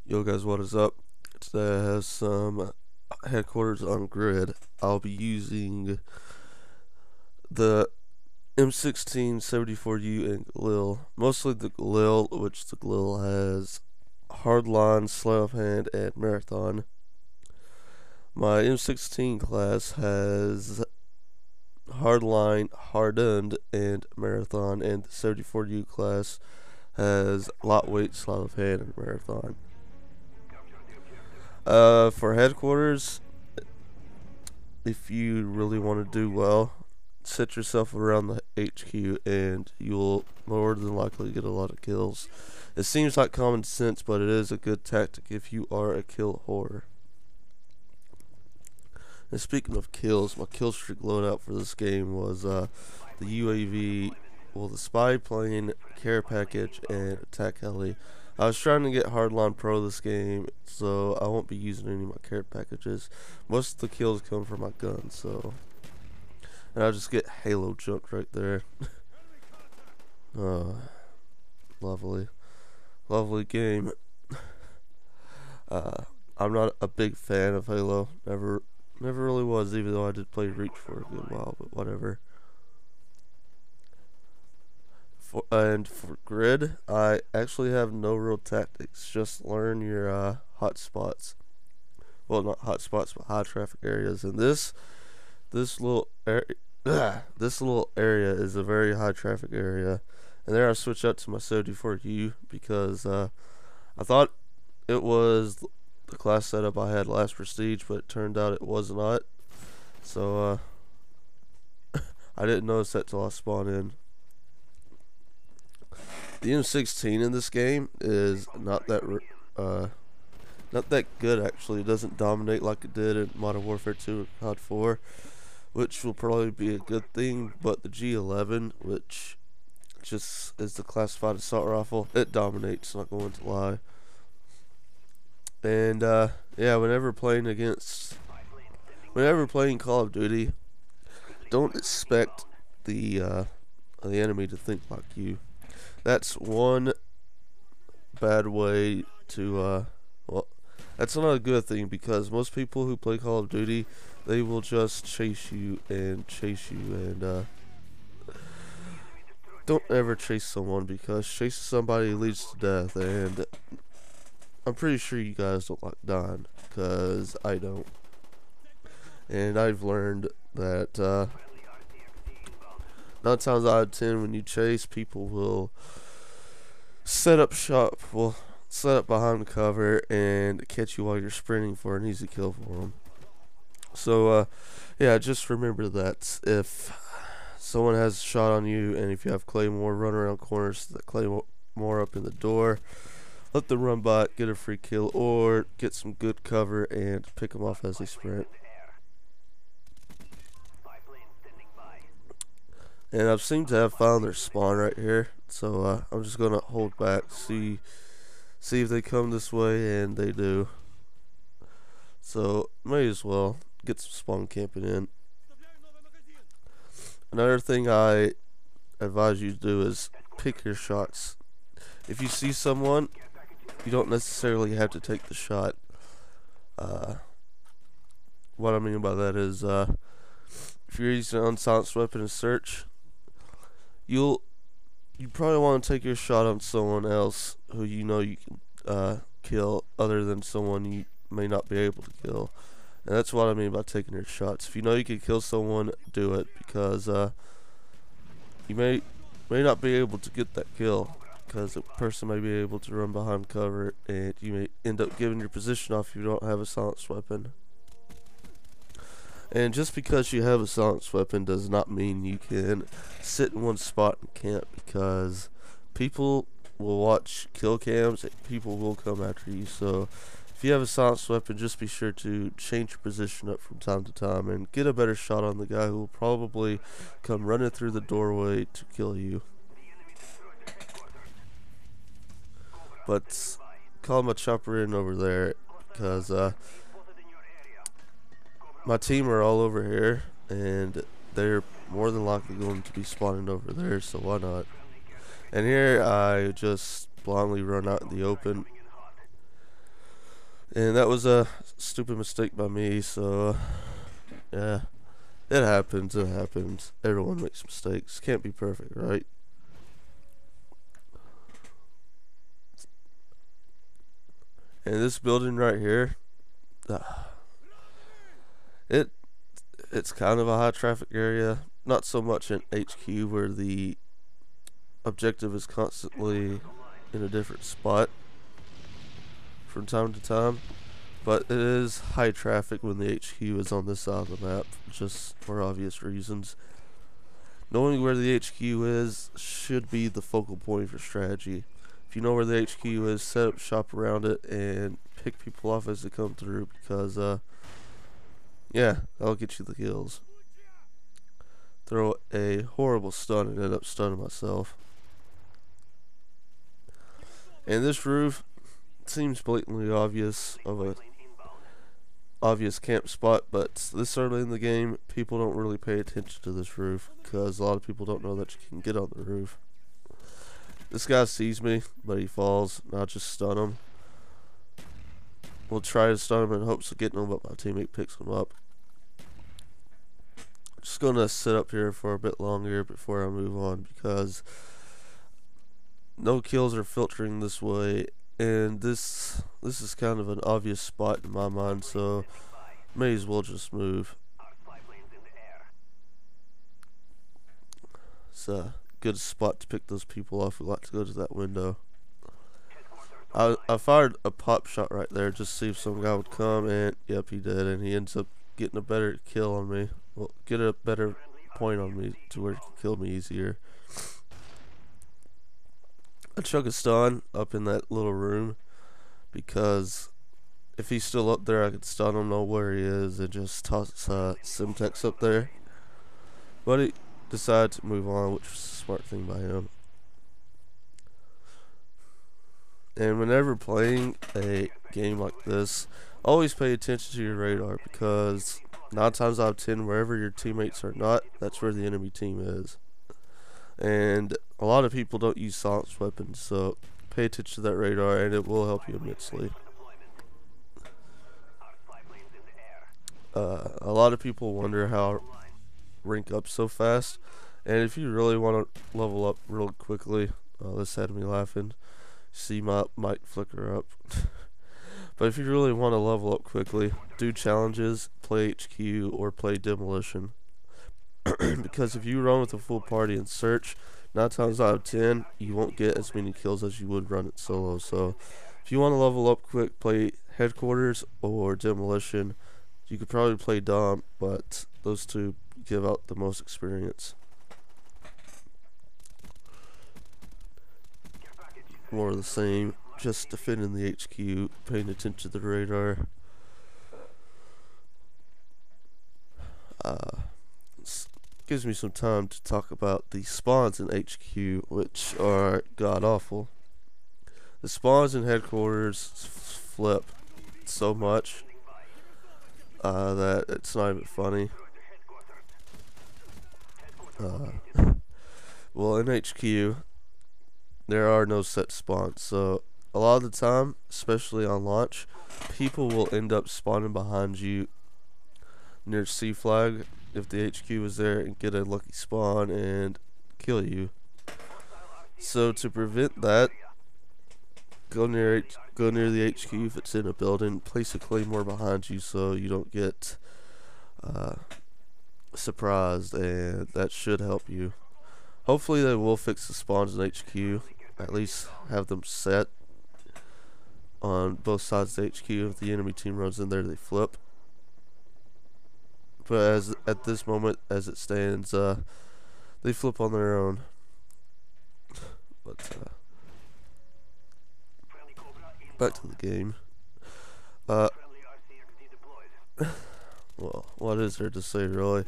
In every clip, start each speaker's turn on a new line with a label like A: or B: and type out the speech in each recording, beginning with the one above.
A: Yo guys, what is up? Today I have some headquarters on grid. I'll be using the M16, 74U, and Galil. Mostly the Galil, which the Galil has hardline, sleight of hand, and marathon. My M16 class has hardline, hardened, and marathon, and the 74U class has lightweight, sleight of hand, and marathon. For headquarters, if you really want to do well, set yourself around the HQ and you'll more than likely get a lot of kills. It seems like common sense, but it is a good tactic if you are a kill whore. And speaking of kills, my kill streak loadout for this game was the UAV, well, the spy plane, care package, and attack heli. I was trying to get Hardline Pro this game, so I won't be using any of my care packages. Most of the kills come from my gun, so. And I'll just get Halo jumped right there. Lovely. Lovely game. I'm not a big fan of Halo. Never really was, even though I did play Reach for a good while, but whatever. For grid, I actually have no real tactics. Just learn your hot spots. Well, not hot spots, but high traffic areas. And this little area is a very high traffic area. And there I switch out to my 74U because I thought it was the class setup I had last Prestige, but it turned out it was not. So I didn't notice that till I spawned in. The M16 in this game is not that good actually. It doesn't dominate like it did in Modern Warfare 2 and COD 4, which will probably be a good thing. But the G11, which just is the classified assault rifle, it dominates. Not going to lie. And yeah, whenever playing Call of Duty, don't expect the enemy to think like you. That's one bad way to, well, that's not a good thing, because most people who play Call of Duty, they will just chase you, and don't ever chase someone, because chasing somebody leads to death, and I'm pretty sure you guys don't like dying, because I don't. And I've learned that 9 times out of 10 when you chase, people will set up behind cover and catch you while you're sprinting for an easy kill for them. So yeah, just remember that if someone has a shot on you, and if you have Claymore, run around corners, that Claymore up in the door, let them run by it, get a free kill, or get some good cover and pick them off as they sprint. And I've seemed to have found their spawn right here, so I'm just gonna hold back, see if they come this way, and they do. So may as well get some spawn camping in. Another thing I advise you to do is pick your shots. If you see someone, you don't necessarily have to take the shot. What I mean by that is, if you're using an unsilenced weapon in search, you probably want to take your shot on someone else who you know you can kill, other than someone you may not be able to kill. And that's what I mean by taking your shots. If you know you can kill someone, do it, because you may not be able to get that kill, because a person may be able to run behind cover, and you may end up giving your position off if you don't have a silenced weapon. And just because you have a silenced weapon does not mean you can sit in one spot and camp, because people will watch kill cams and people will come after you. So if you have a silenced weapon, just be sure to change your position up from time to time and get a better shot on the guy who will probably come running through the doorway to kill you. But call my chopper in over there, because my team are all over here, and they're more than likely going to be spawning over there, so why not? And here I just blindly run out in the open. And that was a stupid mistake by me, so yeah. It happens, it happens. Everyone makes mistakes. Can't be perfect, right? And this building right here, uh, it it's kind of a high traffic area. Not so much in HQ where the objective is constantly in a different spot from time to time. But it is high traffic when the HQ is on this side of the map, just for obvious reasons. Knowing where the HQ is should be the focal point for strategy. If you know where the HQ is, set up shop around it and pick people off as they come through, because yeah, that'll get you the kills. Throw a horrible stun and end up stunning myself. And this roof seems blatantly obvious of a obvious camp spot, but this early in the game, people don't really pay attention to this roof because a lot of people don't know that you can get on the roof. This guy sees me, but he falls, and I'll just stun him. We'll try to stun him in hopes of getting him, but my teammate picks him up. Just gonna sit up here for a bit longer before I move on, because no kills are filtering this way, and this is kind of an obvious spot in my mind, so may as well just move. It's a good spot to pick those people off who like to go to that window. I fired a pop shot right there just to see if some guy would come, and yep, he did, and he ends up getting a better kill on me. Well, get a better point on me to where he can kill me easier. I chuck a stun up in that little room, because if he's still up there, I could stun him, know where he is, and just toss Simtex up there. But he decided to move on, which was a smart thing by him. And whenever playing a game like this, always pay attention to your radar, because 9 times out of 10, wherever your teammates are not, that's where the enemy team is. And a lot of people don't use silenced weapons, so pay attention to that radar and it will help you immensely. A lot of people wonder how I rank up so fast, and if you really want to level up real quickly, this had me laughing. See my mic flicker up. But if you really want to level up quickly, do challenges, play HQ, or play demolition. Because if you run with a full party and search, 9 times out of 10, you won't get as many kills as you would run it solo. So if you want to level up quick, play headquarters or demolition. You could probably play Dom, but those two give out the most experience. More of the same, just defending the HQ, paying attention to the radar. Gives me some time to talk about the spawns in HQ, which are god awful. The spawns in headquarters flip so much that it's not even funny. Well, in HQ, there are no set spawns, so a lot of the time, especially on launch, people will end up spawning behind you near C flag if the HQ is there and get a lucky spawn and kill you. So to prevent that, go near the HQ if it's in a building. Place a claymore behind you so you don't get surprised, and that should help you. Hopefully they will fix the spawns in HQ. At least have them set on both sides of the HQ. If the enemy team runs in there, they flip. But as at this moment, as it stands, they flip on their own. But back to the game. Well, what is there to say, really?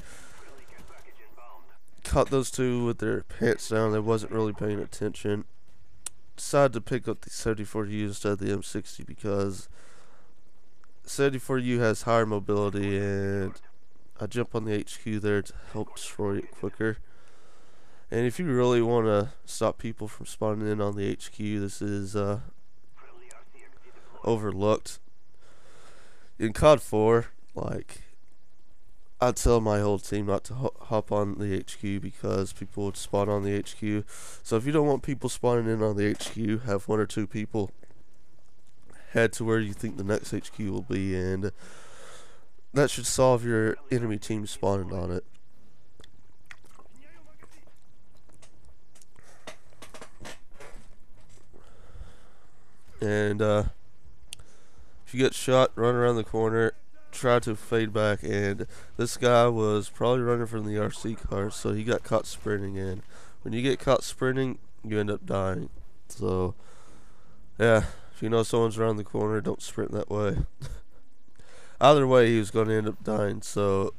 A: Caught those two with their pants down. They wasn't really paying attention. Decided to pick up the 74U instead of the M60 because 74U has higher mobility, and I jump on the HQ there to help destroy it quicker. And if you really want to stop people from spawning in on the HQ, this is overlooked. in COD 4, like, I'd tell my whole team not to hop on the HQ because people would spawn on the HQ. So if you don't want people spawning in on the HQ, have one or two people head to where you think the next HQ will be, and that should solve your enemy team spawning on it. And if you get shot, run around the corner, try to fade back. And this guy was probably running from the RC car, so he got caught sprinting. And when you get caught sprinting, you end up dying. So yeah, if you know someone's around the corner, don't sprint that way. Either way, he was going to end up dying, so it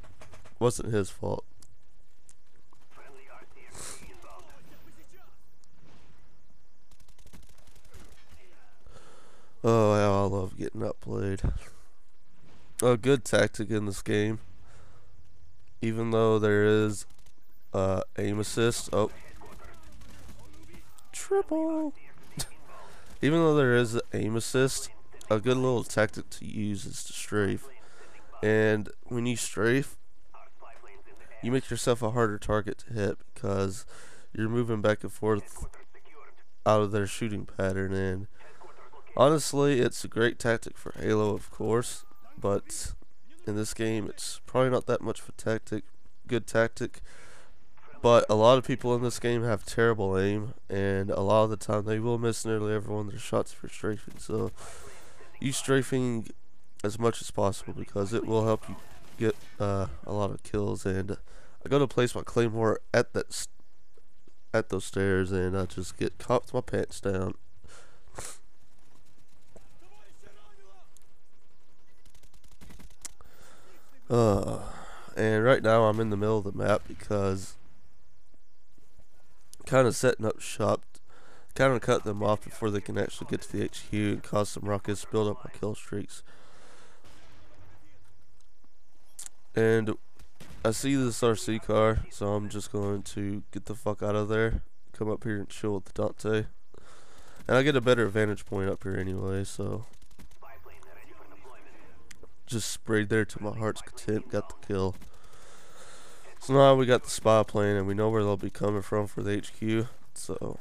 A: wasn't his fault. Oh, I love getting outplayed. A good tactic in this game, even though there is aim assist. Oh, triple. Even though there is aim assist, a good little tactic to use is to strafe. And when you strafe, you make yourself a harder target to hit because you're moving back and forth out of their shooting pattern. And honestly, it's a great tactic for Halo, of course, but in this game, it's probably not that much of a good tactic. But a lot of people in this game have terrible aim, and a lot of the time they will miss nearly every one of their shots for strafing. So use strafing as much as possible because it will help you get a lot of kills. And I go to place my claymore at those stairs, and I just get caught with my pants down. And right now I'm in the middle of the map because kind of setting up shop, kind of cut them off before they can actually get to the HQ and cause some ruckus, build up my kill streaks. And I see this RC car, so I'm just going to get the fuck out of there, come up here and chill with the Dante. And I get a better vantage point up here anyway, so just sprayed there to my heart's content, got the kill. So now we got the spy plane and we know where they'll be coming from for the HQ. So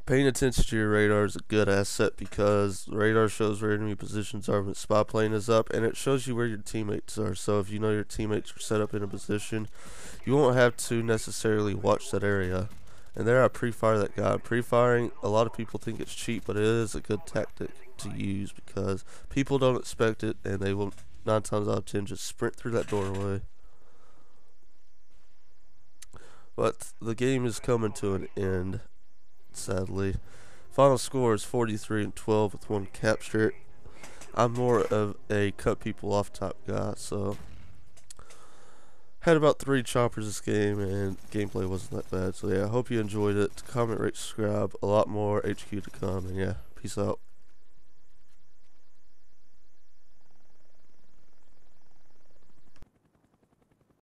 A: paying attention to your radar is a good asset because the radar shows where enemy positions are when the spy plane is up, and it shows you where your teammates are. So if you know your teammates are set up in a position, you won't have to necessarily watch that area. And there I pre-fire that guy. Pre-firing, a lot of people think it's cheap, but it is a good tactic to use because people don't expect it, and they will 9 times out of 10 just sprint through that doorway. But the game is coming to an end, sadly. Final score is 43-12 with 1 capture. I'm more of a cut people off type guy, so had about 3 choppers this game, and gameplay wasn't that bad. So yeah, I hope you enjoyed it. Comment, rate, subscribe. A lot more HQ to come, and yeah, peace out.